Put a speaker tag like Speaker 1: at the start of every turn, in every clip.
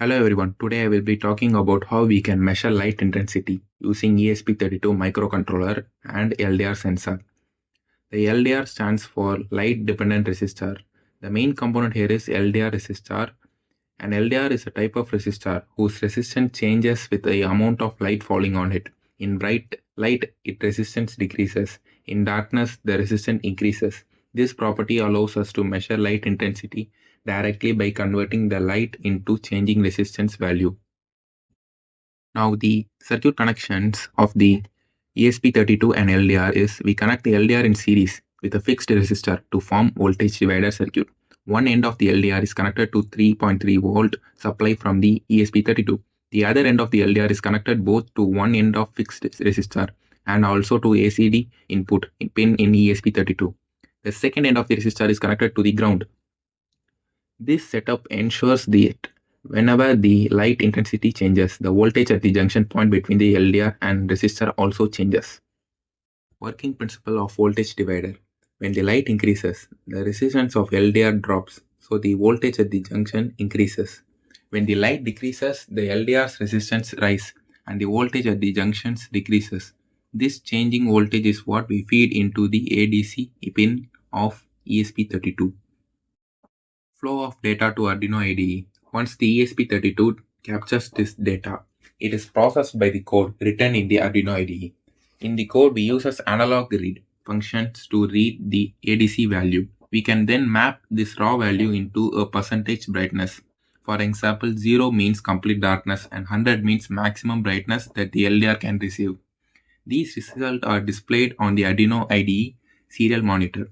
Speaker 1: Hello everyone, today I will be talking about how we can measure light intensity using Esp32 microcontroller and LDR sensor. The LDR stands for Light Dependent Resistor. The main component here is LDR resistor. An LDR is a type of resistor whose resistance changes with the amount of light falling on it. In bright light, its resistance decreases. In darkness, the resistance increases. This property allows us to measure light intensity directly by converting the light into changing resistance value. Now the circuit connections of the Esp32 and LDR is we connect the LDR in series with a fixed resistor to form voltage divider circuit. One end of the LDR is connected to 3.3 volt supply from the Esp32. The other end of the LDR is connected both to one end of fixed resistor and also to ACD input pin in Esp32. The second end of the resistor is connected to the ground. This setup ensures that whenever the light intensity changes, the voltage at the junction point between the LDR and resistor also changes. Working principle of voltage divider. When the light increases, the resistance of LDR drops, so the voltage at the junction increases. When the light decreases, the LDR's resistance rises and the voltage at the junctions decreases. This changing voltage is what we feed into the ADC pin of Esp32. Flow of data to Arduino IDE. Once the Esp32 captures this data, it is processed by the code written in the Arduino IDE. In the code, we use analog read functions to read the ADC value. We can then map this raw value into a percentage brightness. For example, 0 means complete darkness and 100 means maximum brightness that the LDR can receive. These results are displayed on the Arduino IDE Serial Monitor.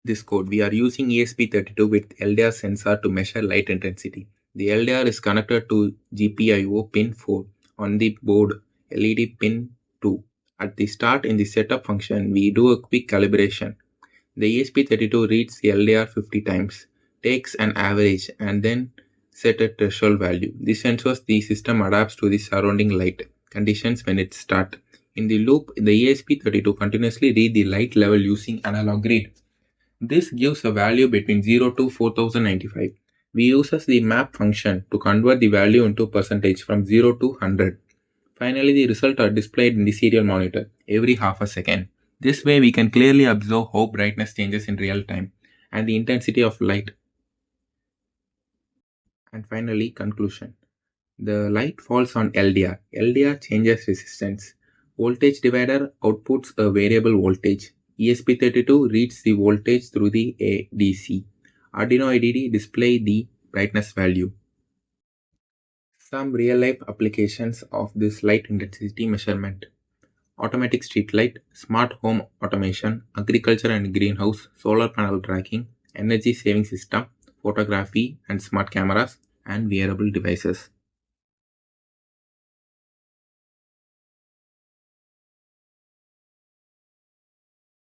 Speaker 1: This code, we are using Esp32 with LDR sensor to measure light intensity. The LDR is connected to GPIO pin 4 on the board LED pin 2. At the start in the setup function, we do a quick calibration. The Esp32 reads the LDR 50 times, takes an average and then set a threshold value. This ensures the system adapts to the surrounding light conditions when it starts. In the loop, the Esp32 continuously reads the light level using analog read. This gives a value between 0 to 4095. We use the map function to convert the value into percentage from 0 to 100. Finally, the results are displayed in the serial monitor every half a second. This way, we can clearly observe how brightness changes in real time and the intensity of light. And finally, conclusion. The light falls on LDR. LDR changes resistance. Voltage divider outputs a variable voltage. Esp32 reads the voltage through the ADC. Arduino IDE display the brightness value. Some real-life applications of this light intensity measurement. Automatic street light, smart home automation, agriculture and greenhouse, solar panel tracking, energy saving system, photography and smart cameras, and wearable devices.